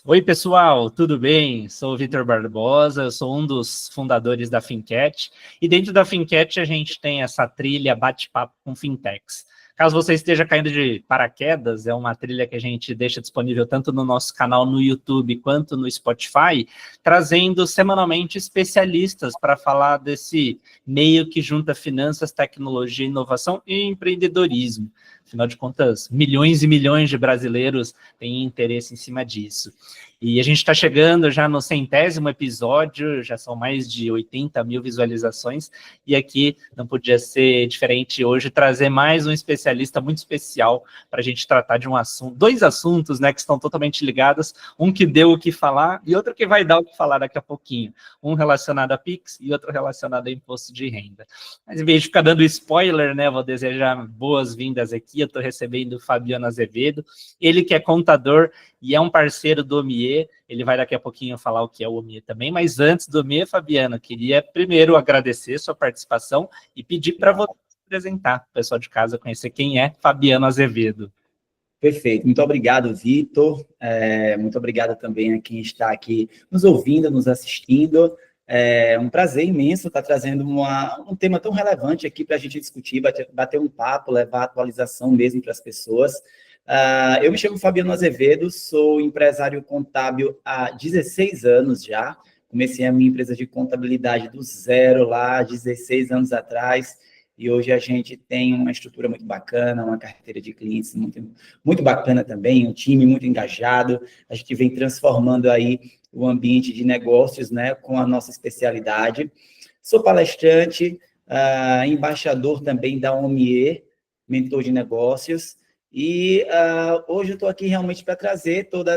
Oi, pessoal, tudo bem? Sou o Vitor Barbosa, eu sou um dos fundadores da Fincat, e dentro da Fincat a gente tem essa trilha bate-papo com fintechs. Caso você esteja caindo de paraquedas, é uma trilha que a gente deixa disponível tanto no nosso canal no YouTube quanto no Spotify, trazendo semanalmente especialistas para falar desse meio que junta finanças, tecnologia, inovação e empreendedorismo. Afinal de contas, milhões e milhões de brasileiros têm interesse em cima disso. E a gente está chegando já no 100º episódio, já são mais de 80 mil visualizações, e aqui não podia ser diferente hoje, trazer mais um especialista muito especial para a gente tratar de um assunto, dois assuntos, né, que estão totalmente ligados, um que deu o que falar e outro que vai dar o que falar daqui a pouquinho, um relacionado a Pix e outro relacionado a imposto de renda. Mas em vez de ficar dando spoiler, né, vou desejar boas-vindas aqui, eu estou recebendo o Fabiano Azevedo, ele que é contador e é um parceiro do OMIE, ele vai daqui a pouquinho falar o que é o OMIE também, mas antes do OMIE, Fabiano, queria primeiro agradecer sua participação e pedir para você se apresentar, o pessoal de casa conhecer quem é Fabiano Azevedo. Perfeito, muito obrigado, Vitor, muito obrigado também a quem está aqui nos ouvindo, nos assistindo. É um prazer imenso estar trazendo um tema tão relevante aqui para a gente discutir, bater um papo, levar atualização mesmo para as pessoas. Eu me chamo Fabiano Azevedo, sou empresário contábil há 16 anos já. Comecei a minha empresa de contabilidade do zero lá, 16 anos atrás, e hoje a gente tem uma estrutura muito bacana, uma carteira de clientes muito, muito bacana também, um time muito engajado. A gente vem transformando aí o ambiente de negócios, né, com a nossa especialidade. Sou palestrante, embaixador também da OMIE, mentor de negócios, e hoje eu estou aqui realmente para trazer todo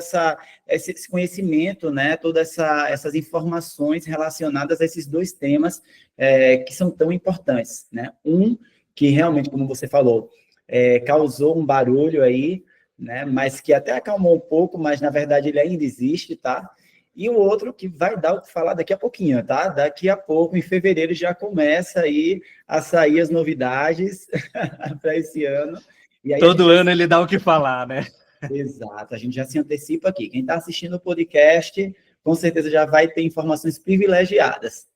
esse conhecimento, né, todas essas informações relacionadas a esses dois temas que são tão importantes, né? Um, que realmente, como você falou, causou um barulho aí, né, mas que até acalmou um pouco, mas na verdade ele ainda existe, tá? E o outro que vai dar o que falar daqui a pouquinho, tá? Daqui a pouco, em fevereiro, já começa aí a sair as novidades para esse ano. E aí todo ano ele dá o que falar, né? Exato, a gente já se antecipa aqui. Quem está assistindo o podcast, com certeza já vai ter informações privilegiadas.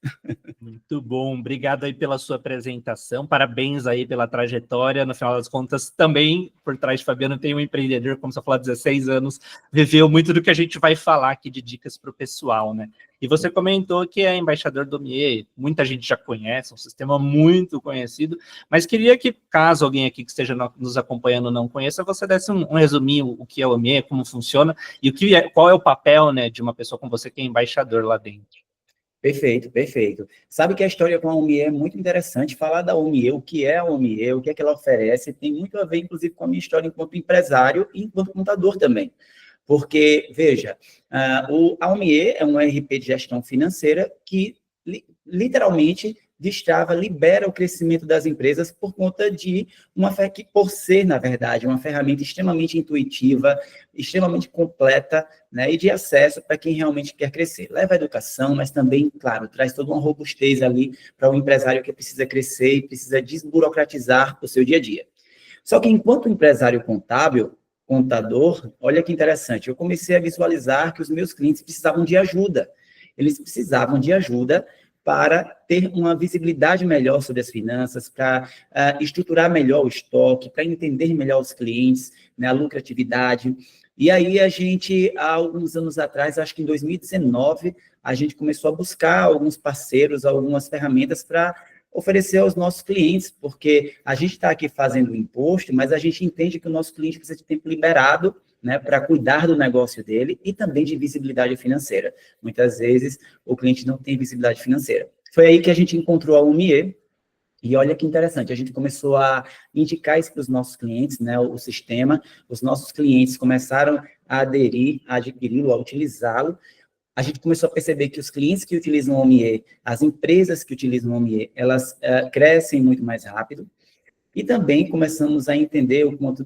Muito bom, obrigado aí pela sua apresentação, parabéns aí pela trajetória, no final das contas, também por trás de Fabiano tem um empreendedor, como você falou, há 16 anos, viveu muito do que a gente vai falar aqui de dicas para o pessoal, né? E você comentou que é embaixador do OMIE, muita gente já conhece, um sistema muito conhecido, mas queria que, caso alguém aqui que esteja nos acompanhando não conheça, você desse um resuminho, o que é o OMIE, como funciona, e qual é o papel, né, de uma pessoa como você que é embaixador lá dentro. Perfeito, perfeito. Sabe que a história com a OMIE é muito interessante. Falar da OMIE, o que é a OMIE, o que é que ela oferece, tem muito a ver, inclusive, com a minha história enquanto empresário e enquanto contador também. Porque, veja, a OMIE é um ERP de gestão financeira que, literalmente, destrava, libera o crescimento das empresas por conta de por ser, na verdade, uma ferramenta extremamente intuitiva, extremamente completa, né, e de acesso para quem realmente quer crescer. Leva a educação, mas também, claro, traz toda uma robustez ali para o empresário que precisa crescer e precisa desburocratizar o seu dia a dia. Só que enquanto empresário contábil, contador, olha que interessante, eu comecei a visualizar que os meus clientes precisavam de ajuda. Eles precisavam de ajuda para ter uma visibilidade melhor sobre as finanças, para estruturar melhor o estoque, para entender melhor os clientes, né, a lucratividade. E aí a gente, há alguns anos atrás, acho que em 2019, a gente começou a buscar alguns parceiros, algumas ferramentas para oferecer aos nossos clientes, porque a gente está aqui fazendo o imposto, mas a gente entende que o nosso cliente precisa de tempo liberado, né, para cuidar do negócio dele e também de visibilidade financeira. Muitas vezes o cliente não tem visibilidade financeira. Foi aí que a gente encontrou a OMIE, e olha que interessante, a gente começou a indicar isso para os nossos clientes, né, o sistema, os nossos clientes começaram a aderir, a adquiri-lo, a utilizá-lo. A gente começou a perceber que os clientes que utilizam o OMIE, as empresas que utilizam o OMIE, elas crescem muito mais rápido. E também começamos a entender,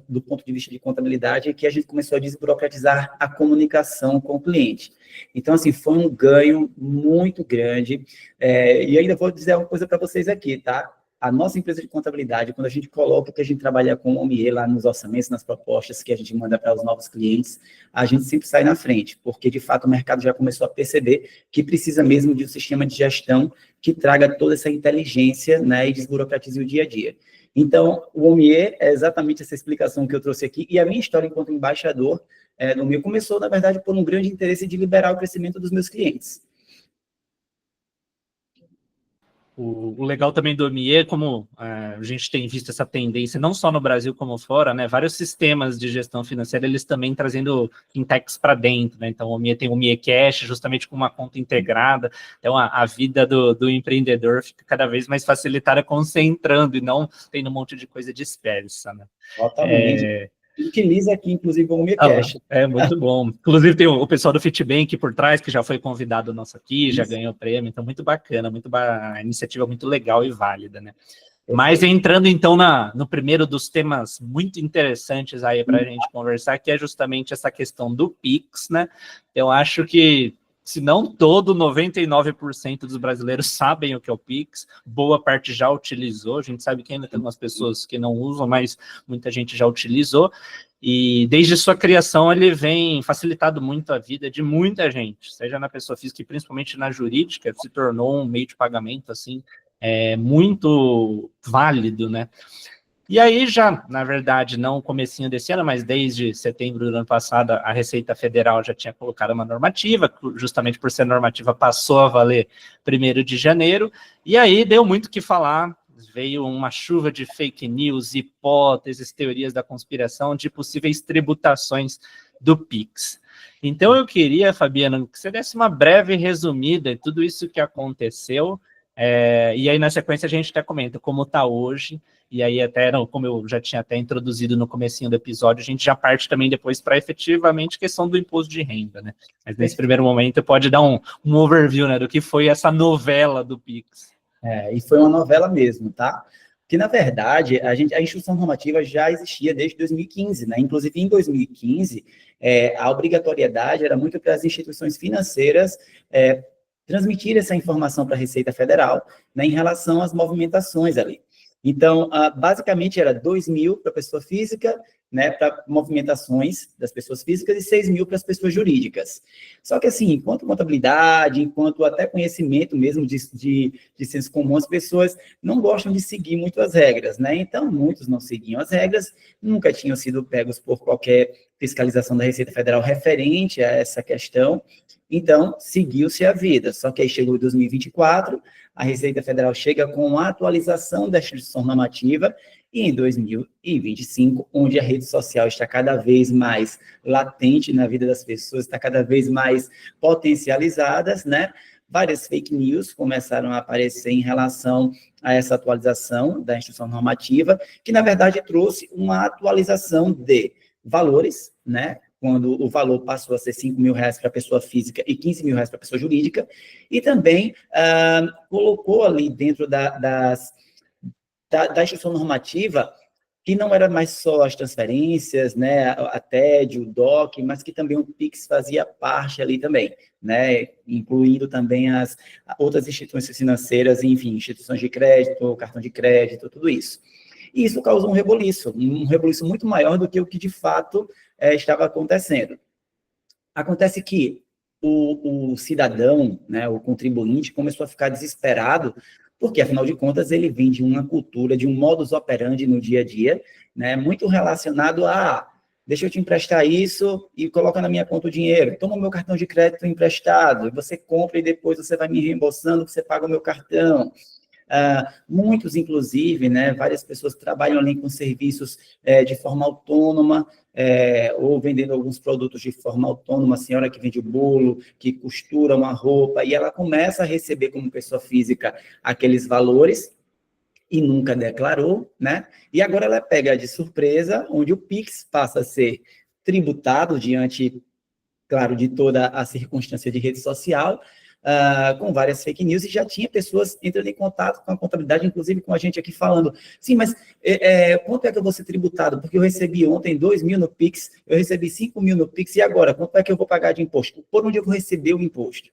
do ponto de vista de contabilidade, que a gente começou a desburocratizar a comunicação com o cliente. Então, assim, foi um ganho muito grande. E ainda vou dizer uma coisa para vocês aqui, tá? a nossa empresa de contabilidade, quando a gente coloca que a gente trabalha com o OMIE lá nos orçamentos, nas propostas que a gente manda para os novos clientes, a gente sempre sai na frente, porque, de fato, o mercado já começou a perceber que precisa mesmo de um sistema de gestão que traga toda essa inteligência, né, e desburocratize o dia a dia. Então, o OMIE é exatamente essa explicação que eu trouxe aqui, e a minha história enquanto embaixador no OMIE começou, na verdade, por um grande interesse de liberar o crescimento dos meus clientes. O legal também do OMIE, como a gente tem visto essa tendência, não só no Brasil como fora, né? Vários sistemas de gestão financeira, eles também trazendo fintechs para dentro, né? Então, o OMIE tem o OMIE Cash, justamente com uma conta integrada. Então, a vida do empreendedor fica cada vez mais facilitada concentrando e não tendo um monte de coisa dispersa, né? Totalmente. Utiliza aqui, inclusive, o OMIE Ah lá, Cash. é muito bom. Inclusive tem o pessoal do Fitbank por trás, que já foi convidado nosso aqui, já ganhou prêmio, então muito bacana, a iniciativa muito legal e válida, né? Mas entrando então no primeiro dos temas muito interessantes aí para a gente conversar, que é justamente essa questão do Pix, né? Eu acho que, se não todo, 99% dos brasileiros sabem o que é o Pix, boa parte já utilizou, a gente sabe que ainda tem algumas pessoas que não usam, mas muita gente já utilizou, e desde sua criação ele vem facilitado muito a vida de muita gente, seja na pessoa física e principalmente na jurídica, se tornou um meio de pagamento, assim, muito válido, né? E aí já, na verdade, não comecinho desse ano, mas desde setembro do ano passado, a Receita Federal já tinha colocado uma normativa, justamente por ser normativa, passou a valer 1º de janeiro, e aí deu muito o que falar, veio uma chuva de fake news, hipóteses, teorias da conspiração de possíveis tributações do Pix. Então eu queria, Fabiana, que você desse uma breve resumida de tudo isso que aconteceu, e aí na sequência a gente até comenta como está hoje, e aí até, como eu já tinha até introduzido no comecinho do episódio, a gente já parte também depois para efetivamente questão do imposto de renda, né? Mas nesse primeiro momento pode dar um overview, né, do que foi essa novela do Pix. E foi uma novela mesmo, tá? Que, na verdade, a instrução normativa já existia desde 2015, né? Inclusive, em 2015, a obrigatoriedade era muito para as instituições financeiras transmitir essa informação para a Receita Federal, né, em relação às movimentações ali. Então, basicamente, era 2.000 para a pessoa física, né, para movimentações das pessoas físicas, e 6.000 para as pessoas jurídicas. Só que, assim, enquanto contabilidade, enquanto até conhecimento mesmo de senso comum, as pessoas não gostam de seguir muito as regras, né? Então, muitos não seguiam as regras, nunca tinham sido pegos por qualquer fiscalização da Receita Federal referente a essa questão, então, seguiu-se a vida. Só que aí chegou em 2024, a Receita Federal chega com a atualização da instrução normativa, e em 2025, onde a rede social está cada vez mais latente na vida das pessoas, está cada vez mais potencializadas, né? Várias fake news começaram a aparecer em relação a essa atualização da instrução normativa, que, na verdade, trouxe uma atualização de valores, né? Quando o valor passou a ser R$5.000 para a pessoa física e R$15.000 para a pessoa jurídica, e também colocou ali dentro da instrução normativa que não era mais só as transferências, né, a TED, o DOC, mas que também o PIX fazia parte ali também, né, incluindo também as outras instituições financeiras, enfim, instituições de crédito, cartão de crédito, tudo isso. E isso causou um rebuliço muito maior do que o que de fato estava acontecendo. Acontece que o cidadão, né, o contribuinte, começou a ficar desesperado, porque, afinal de contas, ele vem de uma cultura, de um modus operandi no dia a dia, né, muito relacionado a, deixa eu te emprestar isso e coloca na minha conta o dinheiro, toma o meu cartão de crédito emprestado, você compra e depois você vai me reembolsando, você paga o meu cartão. Muitos, inclusive, né, várias pessoas trabalham ali com serviços de forma autônoma, ou vendendo alguns produtos de forma autônoma, a senhora que vende bolo, que costura uma roupa, e ela começa a receber como pessoa física aqueles valores, e nunca declarou, né? E agora ela pega de surpresa, onde o Pix passa a ser tributado diante, claro, de toda a circunstância de rede social, com várias fake news, e já tinha pessoas entrando em contato com a contabilidade, inclusive com a gente aqui falando, sim, mas quanto é que eu vou ser tributado? Porque eu recebi ontem 2.000 no Pix, eu recebi 5.000 no Pix, e agora, quanto é que eu vou pagar de imposto? Por onde eu vou receber o imposto?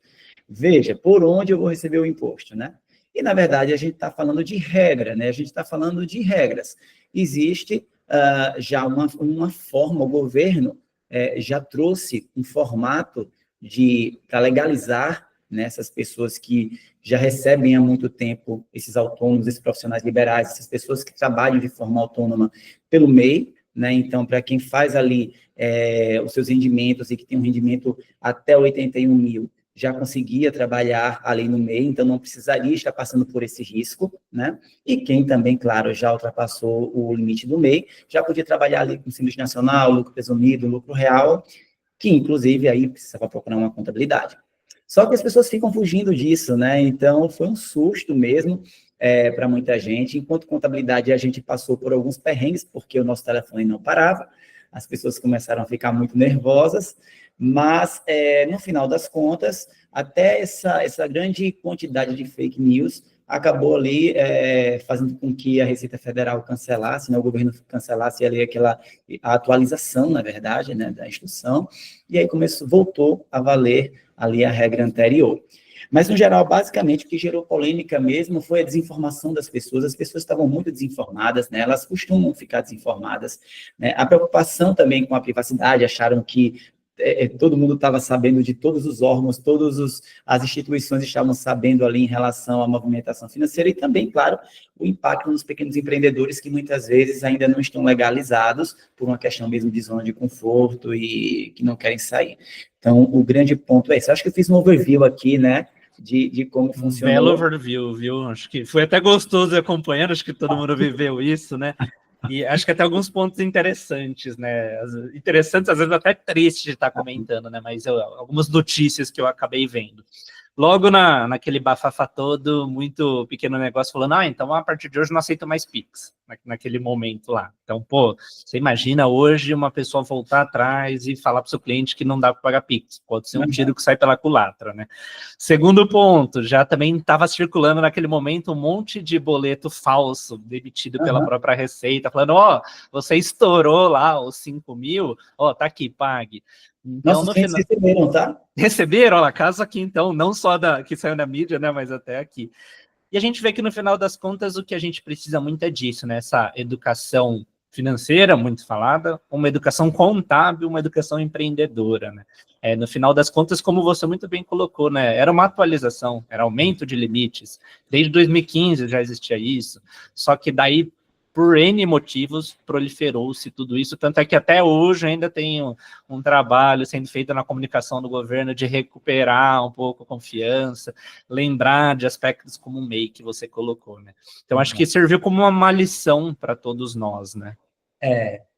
Veja, por onde eu vou receber o imposto, né? E, na verdade, a gente está falando de regra, né? A gente está falando de regras. Existe já uma forma, o governo já trouxe um formato para legalizar, né, essas pessoas que já recebem há muito tempo esses autônomos, esses profissionais liberais, essas pessoas que trabalham de forma autônoma pelo MEI, né? Então, para quem faz ali os seus rendimentos e que tem um rendimento até 81 mil, já conseguia trabalhar ali no MEI, então não precisaria estar passando por esse risco, né? E quem também, claro, já ultrapassou o limite do MEI, já podia trabalhar ali com Simples Nacional, lucro presumido, lucro real, que inclusive aí precisava procurar uma contabilidade. Só que as pessoas ficam fugindo disso, né? Então foi um susto mesmo para muita gente. Enquanto contabilidade, a gente passou por alguns perrengues, porque o nosso telefone não parava, as pessoas começaram a ficar muito nervosas, mas no final das contas, até essa grande quantidade de fake news acabou ali fazendo com que a Receita Federal cancelasse, né, o governo cancelasse ali a atualização, na verdade, né, da instrução, e aí voltou a valer ali a regra anterior. Mas, no geral, basicamente, o que gerou polêmica mesmo foi a desinformação das pessoas. As pessoas estavam muito desinformadas, né? Elas costumam ficar desinformadas, né? A preocupação também com a privacidade, acharam que todo mundo estava sabendo de todos os órgãos, as instituições estavam sabendo ali em relação à movimentação financeira e também, claro, o impacto nos pequenos empreendedores que muitas vezes ainda não estão legalizados por uma questão mesmo de zona de conforto e que não querem sair. Então, o grande ponto é esse. Acho que eu fiz um overview aqui, né, de como funcionou. Belo overview, viu? Acho que foi até gostoso acompanhando, acho que todo mundo viveu isso, né? E acho que até alguns pontos interessantes, né? Interessantes, às vezes até triste de estar comentando, né? Mas algumas notícias que eu acabei vendo. Logo naquele bafafá todo, muito pequeno negócio, falando, então a partir de hoje não aceito mais Pix, naquele momento lá. Então, pô, você imagina hoje uma pessoa voltar atrás e falar para o seu cliente que não dá para pagar Pix. Pode ser um tiro que sai pela culatra, né? Segundo ponto, já também estava circulando naquele momento um monte de boleto falso, demitido pela própria Receita, falando, você estourou lá os 5 mil, tá aqui, pague. Então, nossos clientes receberam, tá? Receberam, olha, caso aqui, então, não só que saiu na mídia, né, mas até aqui. E a gente vê que, no final das contas, o que a gente precisa muito é disso, né, essa educação financeira, muito falada, uma educação contábil, uma educação empreendedora, né. No final das contas, como você muito bem colocou, né, era uma atualização, era aumento de limites. Desde 2015 já existia isso, só que daí, por N motivos, proliferou-se tudo isso, tanto é que até hoje ainda tem um trabalho sendo feito na comunicação do governo de recuperar um pouco a confiança, lembrar de aspectos como o MEI que você colocou, né? Então, acho que serviu como uma lição para todos nós, né?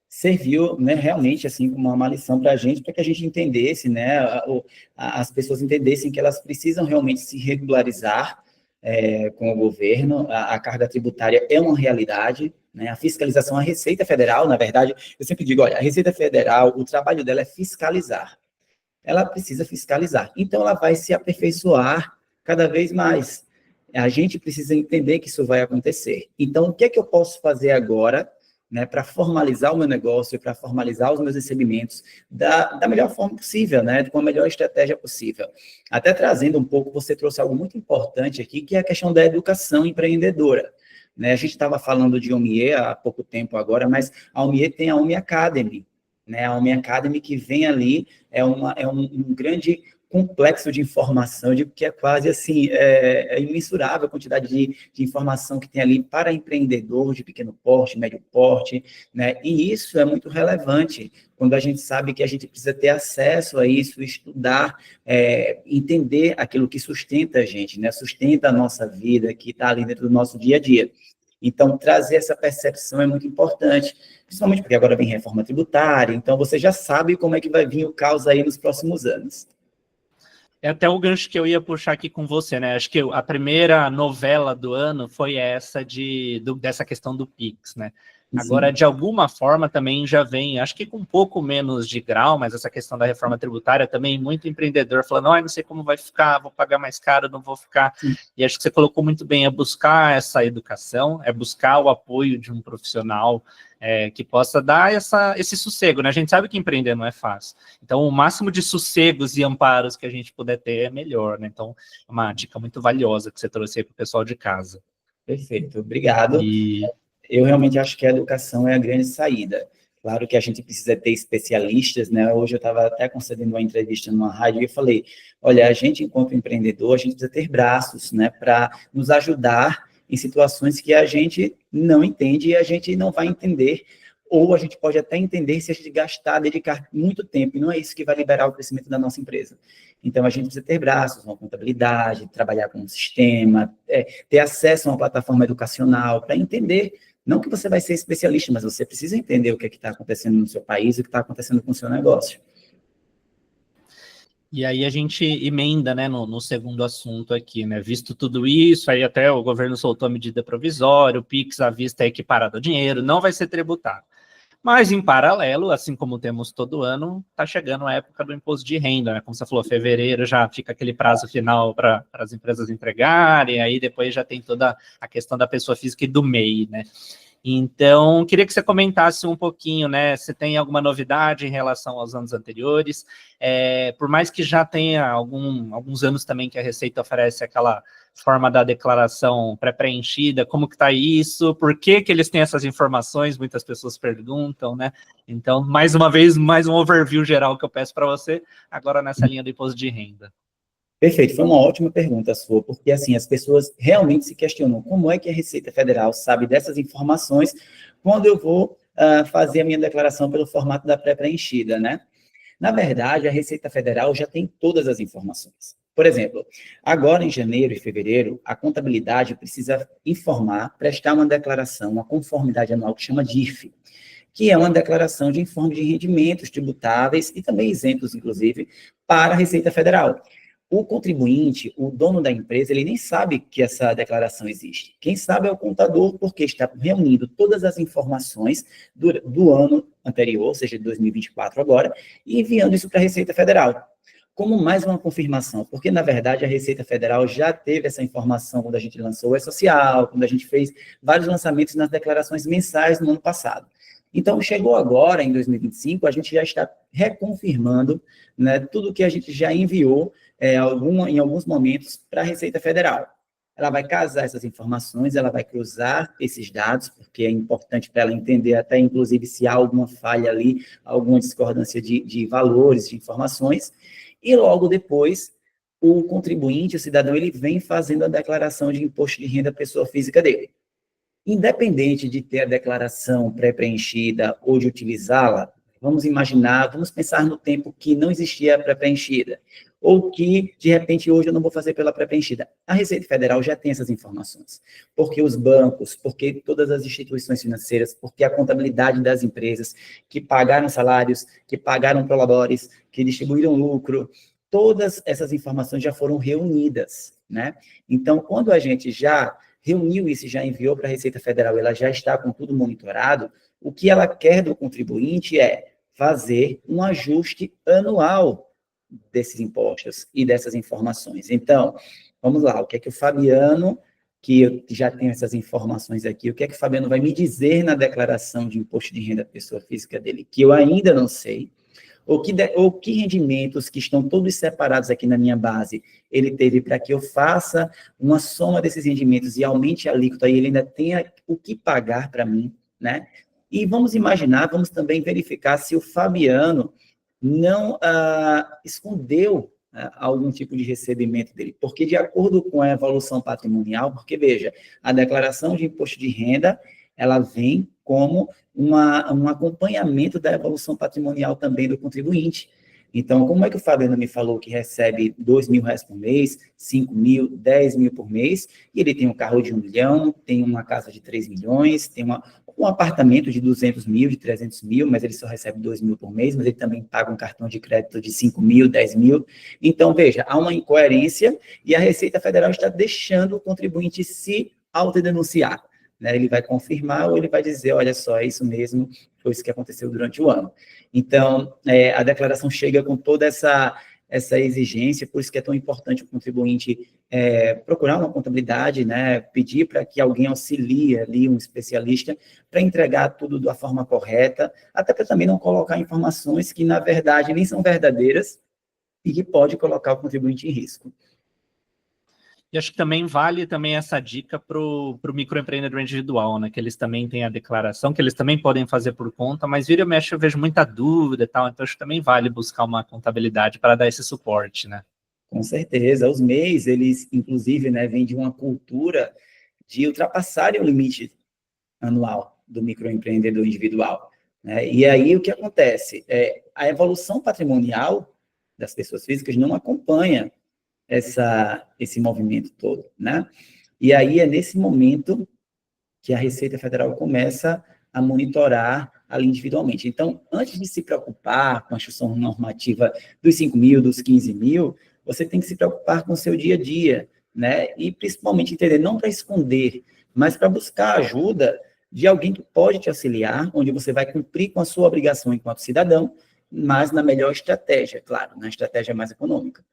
Serviu, né, realmente, assim, como uma lição para que a gente entendesse, né, as pessoas entendessem que elas precisam realmente se regularizar com o governo, a carga tributária é uma realidade, né, a fiscalização, a Receita Federal, na verdade, eu sempre digo, olha, a Receita Federal, o trabalho dela é fiscalizar, ela precisa fiscalizar, então ela vai se aperfeiçoar cada vez mais, a gente precisa entender que isso vai acontecer, então o que é que eu posso fazer agora, né, para formalizar o meu negócio, para formalizar os meus recebimentos da melhor forma possível, né, com a melhor estratégia possível. Até trazendo um pouco, você trouxe algo muito importante aqui, que é a questão da educação empreendedora. Né, a gente estava falando de OMIE há pouco tempo agora, mas a OMIE tem a OMI Academy, né, a OMI Academy que vem ali, é um grande complexo de informação, de que é quase assim, imensurável a quantidade de informação que tem ali para empreendedor de pequeno porte, médio porte, né? E isso é muito relevante, quando a gente sabe que a gente precisa ter acesso a isso, estudar, entender aquilo que sustenta a gente, né? Sustenta a nossa vida, que está ali dentro do nosso dia a dia. Então, trazer essa percepção é muito importante, principalmente porque agora vem reforma tributária, então você já sabe como é que vai vir o caos aí nos próximos anos. É até o gancho que eu ia puxar aqui com você, né? Acho que a primeira novela do ano foi essa dessa questão do Pix, né? Agora, de alguma forma, também já vem, acho que com um pouco menos de grau, mas essa questão da reforma tributária também, muito empreendedor falando, não sei como vai ficar, vou pagar mais caro, não vou ficar. Sim. E acho que você colocou muito bem, é buscar essa educação, é buscar o apoio de um profissional que possa dar esse sossego, né? A gente sabe que empreender não é fácil. Então, o máximo de sossegos e amparos que a gente puder ter é melhor, né? Então, é uma dica muito valiosa que você trouxe aí para o pessoal de casa. Perfeito, obrigado. Eu realmente acho que a educação é a grande saída. Claro que a gente precisa ter especialistas, né? Hoje eu estava até concedendo uma entrevista numa rádio e eu falei, olha, a gente, enquanto empreendedor, a gente precisa ter braços, né, para nos ajudar em situações que a gente não entende e a gente não vai entender, ou a gente pode até entender se a gente gastar, dedicar muito tempo, e não é isso que vai liberar o crescimento da nossa empresa. Então, a gente precisa ter braços, uma contabilidade, trabalhar com um sistema, ter acesso a uma plataforma educacional para entender. Não que você vai ser especialista, mas você precisa entender o que está acontecendo no seu país, o que está acontecendo com o seu negócio. E aí a gente emenda, né, no segundo assunto aqui, né, visto tudo isso, aí até o governo soltou a medida provisória, o PIX à vista é equiparado ao dinheiro, não vai ser tributado. Mas, em paralelo, assim como temos todo ano, está chegando a época do imposto de renda, né? Como você falou, fevereiro já fica aquele prazo final para as empresas entregarem, aí depois já tem toda a questão da pessoa física e do MEI, né? Então, queria que você comentasse um pouquinho, né? Se tem alguma novidade em relação aos anos anteriores, por mais que já tenha alguns anos também que a Receita oferece aquela forma da declaração pré-preenchida, como que está isso, por que eles têm essas informações, muitas pessoas perguntam, né? Então, mais uma vez, mais um overview geral que eu peço para você, agora nessa linha do imposto de renda. Perfeito, foi uma ótima pergunta sua, porque assim, as pessoas realmente se questionam como é que a Receita Federal sabe dessas informações quando eu vou fazer a minha declaração pelo formato da pré-preenchida, né? Na verdade, a Receita Federal já tem todas as informações. Por exemplo, agora em janeiro e fevereiro, a contabilidade precisa informar, prestar uma declaração, uma conformidade anual que chama DIF, que é uma declaração de informe de rendimentos tributáveis e também isentos, inclusive, para a Receita Federal. O contribuinte, o dono da empresa, ele nem sabe que essa declaração existe. Quem sabe é o contador, porque está reunindo todas as informações do ano anterior, ou seja, de 2024 agora, e enviando isso para a Receita Federal. Como mais uma confirmação, porque, na verdade, a Receita Federal já teve essa informação quando a gente lançou o E-Social, quando a gente fez vários lançamentos nas declarações mensais no ano passado. Então, chegou agora, em 2025, a gente já está reconfirmando, né, tudo que a gente já enviou em alguns momentos para a Receita Federal. Ela vai casar essas informações, ela vai cruzar esses dados, porque é importante para ela entender até, inclusive, se há alguma falha ali, alguma discordância de valores, de informações, e logo depois, o contribuinte, o cidadão, ele vem fazendo a declaração de imposto de renda à pessoa física dele. Independente de ter a declaração pré-preenchida ou de utilizá-la, vamos pensar no tempo que não existia a pré-preenchida, ou que, de repente, hoje eu não vou fazer pela pré-preenchida. A Receita Federal já tem essas informações, porque os bancos, porque todas as instituições financeiras, porque a contabilidade das empresas que pagaram salários, que pagaram prolabores, que distribuíram lucro, todas essas informações já foram reunidas, né? Então, quando a gente já reuniu isso e já enviou para a Receita Federal, ela já está com tudo monitorado, o que ela quer do contribuinte é fazer um ajuste anual desses impostos e dessas informações. Então, vamos lá, o que é que o Fabiano, que eu já tenho essas informações aqui, o que é que o Fabiano vai me dizer na declaração de imposto de renda da pessoa física dele, que eu ainda não sei, ou que rendimentos que estão todos separados aqui na minha base, ele teve para que eu faça uma soma desses rendimentos e aumente a alíquota e ele ainda tenha o que pagar para mim, né? E vamos imaginar, vamos também verificar se o Fabiano não escondeu algum tipo de recebimento dele, porque de acordo com a evolução patrimonial, porque veja, a declaração de imposto de renda, ela vem como um acompanhamento da evolução patrimonial também do contribuinte. Então, como é que o Fabiano me falou que recebe R$2.000 por mês, 5 mil, 10 mil por mês, e ele tem um carro de 1 milhão, tem uma casa de 3 milhões, tem um apartamento de 200 mil, de 300 mil, mas ele só recebe 2 mil por mês, mas ele também paga um cartão de crédito de 5 mil, 10 mil. Então, veja, há uma incoerência e a Receita Federal está deixando o contribuinte se autodenunciar, né? Ele vai confirmar ou ele vai dizer, olha só, é isso mesmo, foi isso que aconteceu durante o ano. Então, a declaração chega com toda essa exigência, por isso que é tão importante o contribuinte procurar uma contabilidade, né, pedir para que alguém auxilie ali, um especialista, para entregar tudo da forma correta, até para também não colocar informações que, na verdade, nem são verdadeiras e que pode colocar o contribuinte em risco. E acho que também vale também essa dica para o microempreendedor individual, né? Que eles também têm a declaração, que eles também podem fazer por conta, mas vira e mexe eu vejo muita dúvida e tal, então acho que também vale buscar uma contabilidade para dar esse suporte, né? Com certeza. Os MEIs, eles, inclusive, né, vêm de uma cultura de ultrapassarem o limite anual do microempreendedor individual, né? E aí o que acontece? A evolução patrimonial das pessoas físicas não acompanha esse movimento todo, né? E aí é nesse momento que a Receita Federal começa a monitorar ali individualmente. Então, antes de se preocupar com a instrução normativa dos 5 mil, dos 15 mil, você tem que se preocupar com o seu dia a dia, né? E principalmente entender, não para esconder, mas para buscar ajuda de alguém que pode te auxiliar, onde você vai cumprir com a sua obrigação enquanto cidadão, mas na melhor estratégia, claro, na estratégia mais econômica.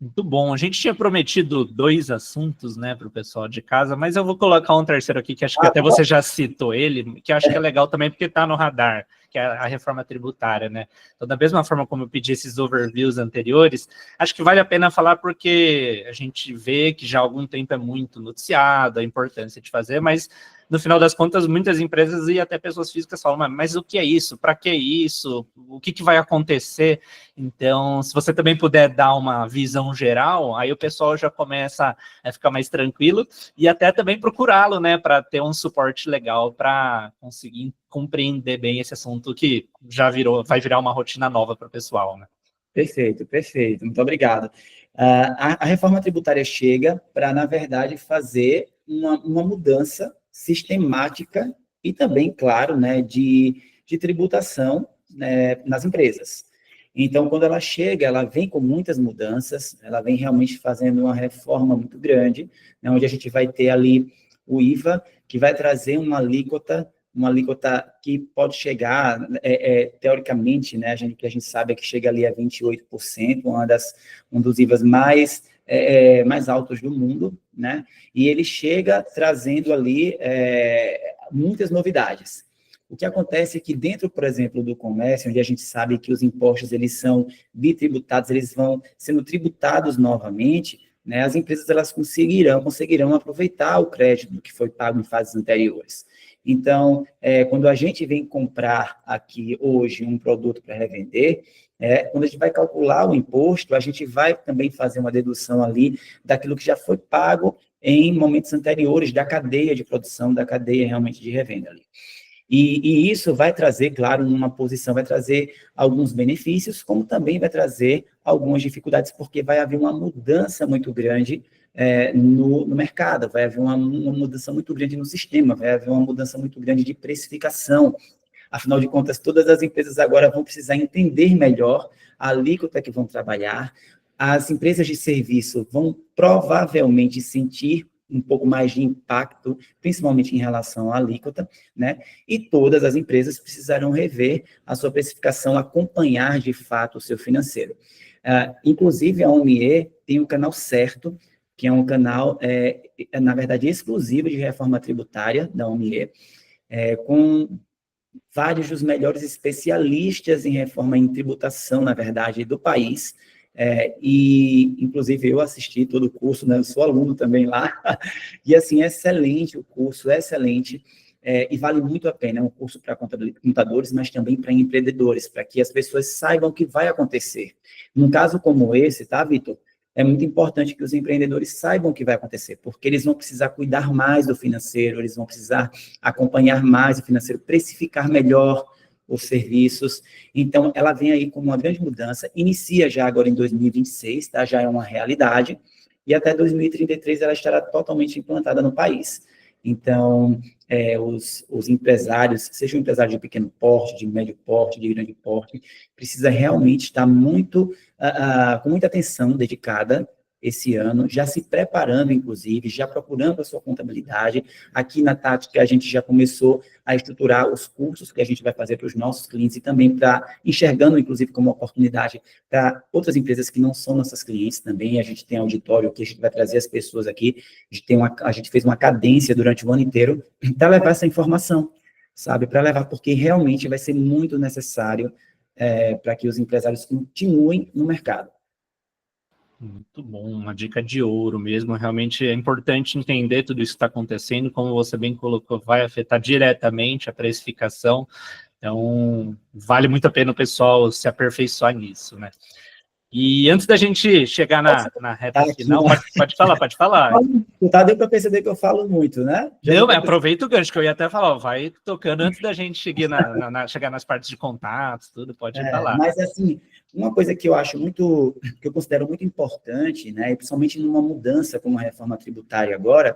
Muito bom. A gente tinha prometido 2 assuntos, né, para o pessoal de casa, mas eu vou colocar um terceiro aqui, que acho que até você já citou ele, que acho que é legal também, porque está no radar, que é a reforma tributária, né? Então, da mesma forma como eu pedi esses overviews anteriores, acho que vale a pena falar porque a gente vê que já há algum tempo é muito noticiado a importância de fazer, mas no final das contas, muitas empresas e até pessoas físicas falam, mas o que é isso? Para que isso? O que vai acontecer? Então, se você também puder dar uma visão geral, aí o pessoal já começa a ficar mais tranquilo e até também procurá-lo, né, para ter um suporte legal para conseguir compreender bem esse assunto que já vai virar uma rotina nova para o pessoal, né? Perfeito, perfeito. Muito obrigado. A reforma tributária chega para, na verdade, fazer uma mudança sistemática e também, claro, né, de tributação, né, nas empresas. Então, quando ela chega, ela vem com muitas mudanças, ela vem realmente fazendo uma reforma muito grande, né, onde a gente vai ter ali o IVA, que vai trazer uma alíquota que pode chegar, teoricamente, né, que a gente sabe é que chega ali a 28%, um dos IVAs mais altos do mundo, né, e ele chega trazendo ali muitas novidades. O que acontece é que dentro, por exemplo, do comércio, onde a gente sabe que os impostos eles são bitributados, eles vão sendo tributados novamente, né, as empresas elas conseguirão aproveitar o crédito que foi pago em fases anteriores. Então, quando a gente vem comprar aqui hoje um produto para revender, quando a gente vai calcular o imposto, a gente vai também fazer uma dedução ali daquilo que já foi pago em momentos anteriores da cadeia de produção, da cadeia realmente de revenda ali. E isso vai trazer, claro, vai trazer alguns benefícios, como também vai trazer algumas dificuldades, porque vai haver uma mudança muito grande no mercado, vai haver uma mudança muito grande no sistema, vai haver uma mudança muito grande de precificação. Afinal de contas, todas as empresas agora vão precisar entender melhor a alíquota que vão trabalhar, as empresas de serviço vão provavelmente sentir um pouco mais de impacto, principalmente em relação à alíquota, né? E todas as empresas precisarão rever a sua precificação, acompanhar de fato o seu financeiro. Inclusive, a OMIE tem um canal certo, que é um canal, na verdade, exclusivo de reforma tributária da OMIE, com vários dos melhores especialistas em reforma em tributação, na verdade, do país, e, inclusive, eu assisti todo o curso, né, eu sou aluno também lá, e, assim, é excelente o curso, é excelente, e vale muito a pena, é um curso para contadores, mas também para empreendedores, para que as pessoas saibam o que vai acontecer. Num caso como esse, tá, Vitor? É muito importante que os empreendedores saibam o que vai acontecer, porque eles vão precisar cuidar mais do financeiro, eles vão precisar acompanhar mais o financeiro, precificar melhor os serviços. Então, ela vem aí com uma grande mudança, inicia já agora em 2026, tá? Já é uma realidade, e até 2033 ela estará totalmente implantada no país. Então, os empresários, seja um empresário de pequeno porte, de médio porte, de grande porte, precisa realmente estar com muita atenção dedicada esse ano, já se preparando, inclusive, já procurando a sua contabilidade. Aqui na Tática, a gente já começou a estruturar os cursos que a gente vai fazer para os nossos clientes e também para enxergando, inclusive, como oportunidade para outras empresas que não são nossas clientes também. A gente tem auditório que a gente vai trazer as pessoas aqui. A gente fez uma cadência durante o ano inteiro para levar essa informação, sabe? Para levar, porque realmente vai ser muito necessário para que os empresários continuem no mercado. Muito bom, uma dica de ouro mesmo. Realmente é importante entender tudo isso que está acontecendo, como você bem colocou, vai afetar diretamente a precificação. Então, vale muito a pena o pessoal se aperfeiçoar nisso, né? E antes da gente chegar na reta final, pode falar. Deu para perceber que eu falo muito, né? Aproveita o gancho, que eu ia até falar, ó, vai tocando antes da gente chegar nas partes de contatos, tudo, pode falar. Mas, assim, uma coisa que eu acho muito, que eu considero muito importante, né, e principalmente numa mudança como a reforma tributária agora,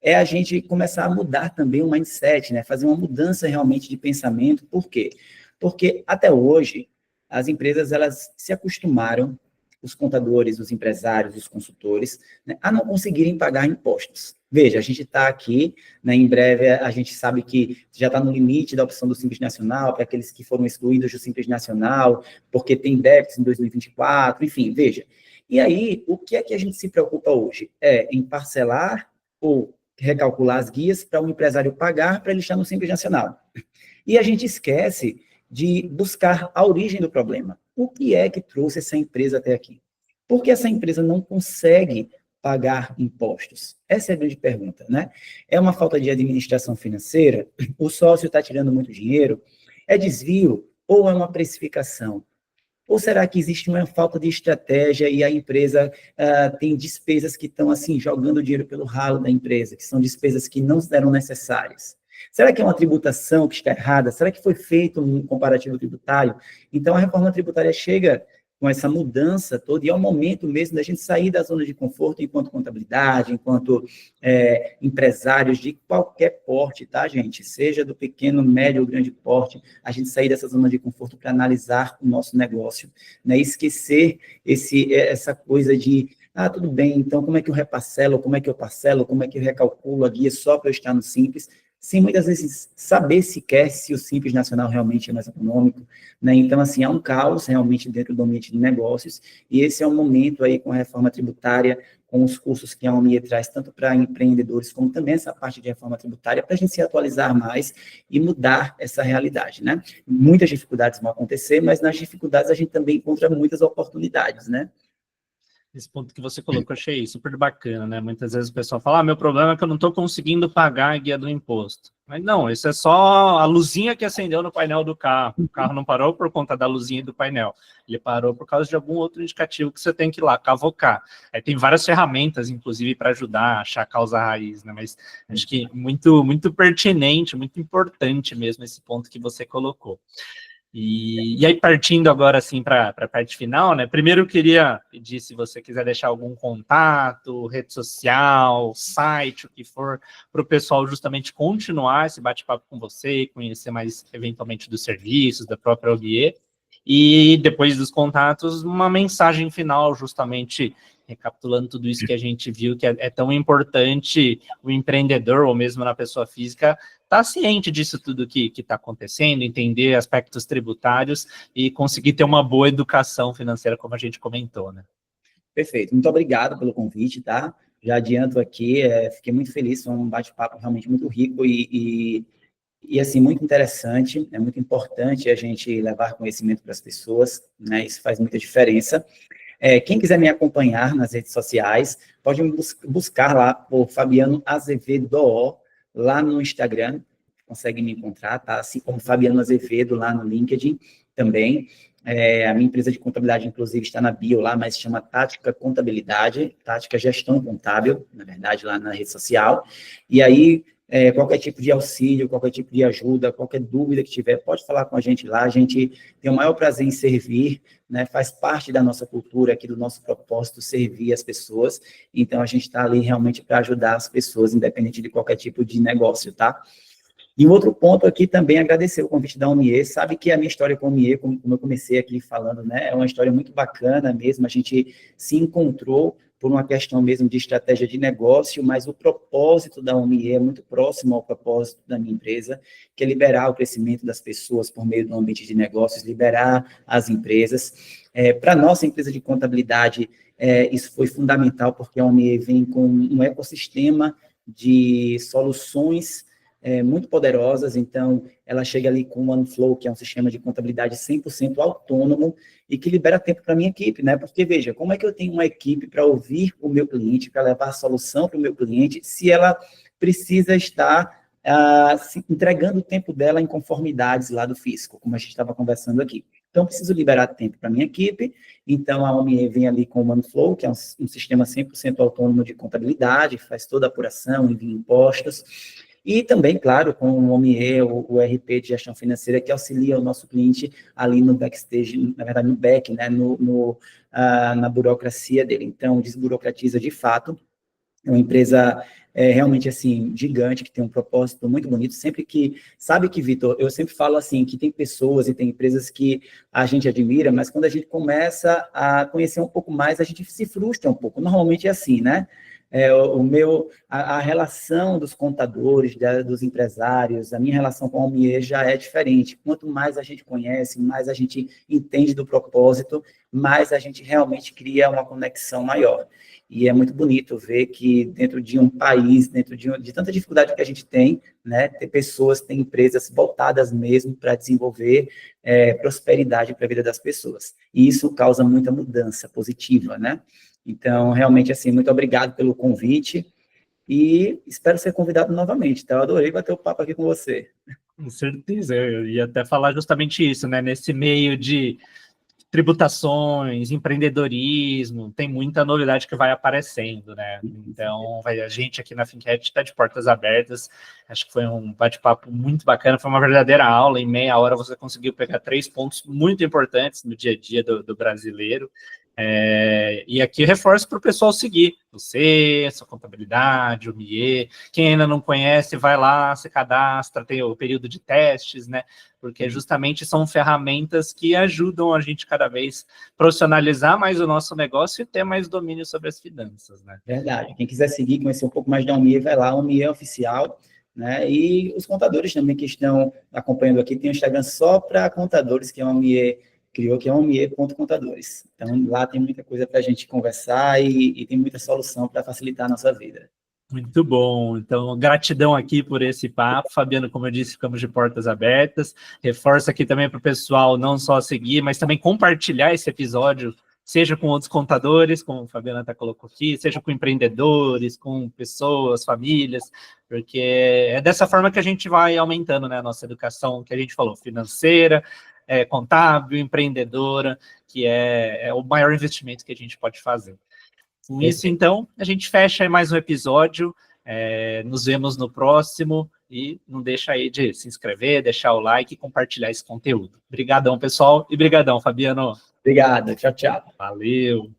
é a gente começar a mudar também o mindset, né, fazer uma mudança realmente de pensamento. Por quê? Porque até hoje, as empresas, elas se acostumaram, os contadores, os empresários, os consultores, né, a não conseguirem pagar impostos. Veja, a gente está aqui, né, em breve a gente sabe que já está no limite da opção do Simples Nacional, para aqueles que foram excluídos do Simples Nacional, porque tem déficit em 2024, enfim, veja. E aí, o que é que a gente se preocupa hoje? É em parcelar ou recalcular as guias para o empresário pagar para ele estar no Simples Nacional. E a gente esquece de buscar a origem do problema. O que é que trouxe essa empresa até aqui? Por que essa empresa não consegue pagar impostos? Essa é a grande pergunta, né? É uma falta de administração financeira? O sócio está tirando muito dinheiro? É desvio? Ou é uma precificação? Ou será que existe uma falta de estratégia e a empresa tem despesas que estão, assim, jogando dinheiro pelo ralo da empresa, que são despesas que não eram necessárias? Será que é uma tributação que está errada? Será que foi feito um comparativo tributário? Então, a reforma tributária chega com essa mudança toda, e é o momento mesmo da gente sair da zona de conforto enquanto contabilidade, enquanto empresários de qualquer porte, tá, gente? Seja do pequeno, médio ou grande porte, a gente sair dessa zona de conforto para analisar o nosso negócio, né? Esquecer essa coisa de, tudo bem, então como é que eu reparcelo, como é que eu parcelo, como é que eu recalculo a guia só para eu estar no Simples, sem muitas vezes saber sequer se o Simples Nacional realmente é mais econômico, né? Então, assim, há um caos realmente dentro do ambiente de negócios, e esse é o momento aí com a reforma tributária, com os cursos que a UMIE traz, tanto para empreendedores, como também essa parte de reforma tributária, para a gente se atualizar mais e mudar essa realidade, né? Muitas dificuldades vão acontecer, mas nas dificuldades a gente também encontra muitas oportunidades, né? Esse ponto que você colocou, achei super bacana, né? Muitas vezes o pessoal fala, meu problema é que eu não estou conseguindo pagar a guia do imposto. Mas não, isso é só a luzinha que acendeu no painel do carro. O carro não parou por conta da luzinha do painel. Ele parou por causa de algum outro indicativo que você tem que ir lá cavocar. Aí tem várias ferramentas, inclusive, para ajudar a achar a causa raiz, né? Mas acho que muito, muito pertinente, muito importante mesmo esse ponto que você colocou. E aí, partindo agora, assim, para a parte final, né? Primeiro eu queria pedir se você quiser deixar algum contato, rede social, site, o que for, para o pessoal justamente continuar esse bate-papo com você, conhecer mais, eventualmente, dos serviços, da própria OBE. E depois dos contatos, uma mensagem final, justamente recapitulando tudo isso que a gente viu, que é tão importante o empreendedor, ou mesmo na pessoa física, estar ciente disso tudo que está acontecendo, entender aspectos tributários e conseguir ter uma boa educação financeira, como a gente comentou, né? Perfeito. Muito obrigado pelo convite, tá? Já adianto aqui, fiquei muito feliz, foi um bate-papo realmente muito rico e assim, muito interessante, é muito importante a gente levar conhecimento para as pessoas, né? Isso faz muita diferença. Quem quiser me acompanhar nas redes sociais, pode me buscar lá por Fabiano Azevedo, lá no Instagram, consegue me encontrar, tá? Assim como Fabiano Azevedo lá no LinkedIn também. A minha empresa de contabilidade, inclusive, está na bio lá, mas se chama Tática Contabilidade, Tática Gestão Contábil, na verdade, lá na rede social. E aí, qualquer tipo de auxílio, qualquer tipo de ajuda, qualquer dúvida que tiver, pode falar com a gente lá, a gente tem o maior prazer em servir, né? Faz parte da nossa cultura aqui, do nosso propósito, servir as pessoas, então a gente está ali realmente para ajudar as pessoas, independente de qualquer tipo de negócio, tá? E um outro ponto aqui também, agradecer o convite da UMIE, sabe que a minha história com a UMIE, como eu comecei aqui falando, né, é uma história muito bacana mesmo, a gente se encontrou por uma questão mesmo de estratégia de negócio, mas o propósito da OMIE é muito próximo ao propósito da minha empresa, que é liberar o crescimento das pessoas por meio do ambiente de negócios, liberar as empresas. Para a nossa empresa de contabilidade, isso foi fundamental, porque a OMIE vem com um ecossistema de soluções muito poderosas, então ela chega ali com o OneFlow, que é um sistema de contabilidade 100% autônomo e que libera tempo para a minha equipe, né? Porque, veja, como é que eu tenho uma equipe para ouvir o meu cliente, para levar a solução para o meu cliente, se ela precisa estar entregando o tempo dela em conformidades lá do fisco, como a gente estava conversando aqui. Então, preciso liberar tempo para a minha equipe, então a OMIE vem ali com o OneFlow, que é um sistema 100% autônomo de contabilidade, faz toda a apuração, envia impostos, e também, claro, com o OMIE, o RP de gestão financeira, que auxilia o nosso cliente ali no backstage, na verdade, no back, né, na burocracia dele. Então, desburocratiza de fato. É uma empresa realmente, assim, gigante, que tem um propósito muito bonito. Sabe que, Vitor, eu sempre falo assim, que tem pessoas e tem empresas que a gente admira, mas quando a gente começa a conhecer um pouco mais, a gente se frustra um pouco. Normalmente é assim, né? A relação dos contadores, dos empresários, a minha relação com a OMIE já é diferente. Quanto mais a gente conhece, mais a gente entende do propósito, mais a gente realmente cria uma conexão maior. E é muito bonito ver que dentro de um país, dentro de tanta dificuldade que a gente tem, né, ter pessoas, ter empresas voltadas mesmo para desenvolver prosperidade para a vida das pessoas. E isso causa muita mudança positiva, né? Então, realmente, assim, muito obrigado pelo convite e espero ser convidado novamente, tá? Eu adorei bater o papo aqui com você. Com certeza, eu ia até falar justamente isso, né? Nesse meio de tributações, empreendedorismo, tem muita novidade que vai aparecendo, né? Então, a gente aqui na Fincat está de portas abertas. Acho que foi um bate-papo muito bacana, foi uma verdadeira aula. Em meia hora você conseguiu pegar 3 pontos muito importantes no dia a dia do brasileiro. E aqui reforço para o pessoal seguir você, sua contabilidade, o MIE. Quem ainda não conhece, vai lá, se cadastra, tem o período de testes, né? Porque justamente são ferramentas que ajudam a gente cada vez profissionalizar mais o nosso negócio e ter mais domínio sobre as finanças, né? Verdade. Quem quiser seguir, conhecer um pouco mais da OMIE, vai lá, OMIE é oficial, né? E os contadores também que estão acompanhando aqui, tem um Instagram só para contadores, que é a OMIE criou, que é omie.contadores. Então, lá tem muita coisa para a gente conversar e tem muita solução para facilitar a nossa vida. Muito bom. Então, gratidão aqui por esse papo. Fabiano, como eu disse, ficamos de portas abertas. Reforço aqui também para o pessoal não só seguir, mas também compartilhar esse episódio, seja com outros contadores, como o Fabiano até colocou aqui, seja com empreendedores, com pessoas, famílias, porque é dessa forma que a gente vai aumentando, né, a nossa educação, que a gente falou, financeira, contábil, empreendedora, que é o maior investimento que a gente pode fazer. Com isso, então, a gente fecha mais um episódio, nos vemos no próximo, e não deixa aí de se inscrever, deixar o like e compartilhar esse conteúdo. Obrigadão, pessoal, e brigadão, Fabiano. Obrigado, tchau, tchau. Valeu.